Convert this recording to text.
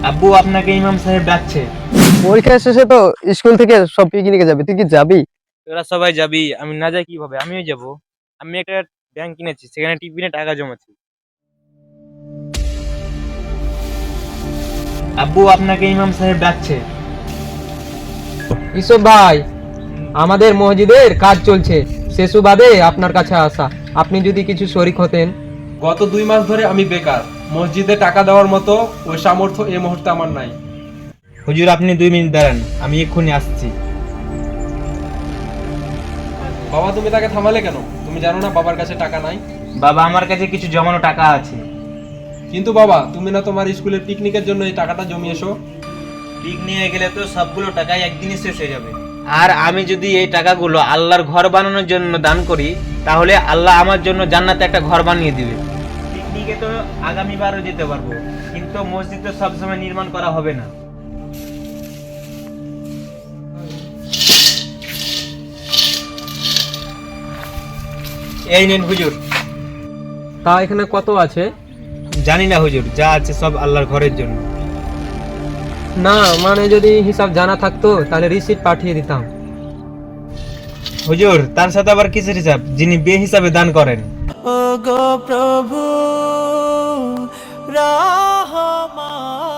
আব্বু আপনাকে ইমাম সাহেব ডাকছে। পরীক্ষা শেষে তো স্কুল থেকে সব পিকনিকে যাবে, তুই কি যাবি? তোরা সবাই যাবি, আমি না যাই কিভাবে? আমিও যাব। আমি একটা ব্যাংক কিনেছি, সেখানে টিফিনে টাকা জমাচ্ছি। আব্বু আপনাকে ইমাম সাহেব ডাকছে। ইসব ভাই, আমাদের মসজিদের কাজ চলছে, সে সুবাদে আপনার কাছে আসা। আপনি যদি কিছু শরিক হতেন। গত 2 মাস ধরে আমি বেকার, মসজিদে টাকা দেওয়ার মতো ওই সামর্থ্য এই মুহূর্তে আমার নাই। হুজুর আপনি 2 মিনিট দাঁড়ান, আমি এক্ষুনি আসছি। বাবা, তুমি তাকে থামালে কেন? তুমি জানো না বাবার কাছে টাকা নাই? বাবা আমার কাছে কিছু জমানো টাকা আছে। কিন্তু বাবা, তুমি না তোমার স্কুলের পিকনিকের জন্য এই টাকাটা জমিয়েছো? পিক নিয়ে গেলে তো সবগুলো টাকাই একদিনই শেষ হয়ে যাবে। আর আমি যদি এই টাকাগুলো আল্লাহর ঘর বানানোর জন্য দান করি, তাহলে আল্লাহ আমার জন্য জান্নাতে একটা ঘর বানিয়ে দিবে। পিকনিকে তো আগামীবারও যেতে পারবো, কিন্তু মসজিদ তো সবসময় নির্মাণ করা হবে না। এই নিন হুজুর। তা এখানে কত আছে? জানি না হুজুর, যা আছে সব আল্লাহর ঘরের জন্য। না মানে যদি হিসাব জানা থাকতো তাহলে রিসিট পাঠিয়ে দিতাম। হুজুর তার সাথে আবার কিসের হিসাব, যিনি বেহিসাবে দান করেন। ও গো প্রভু রহমান।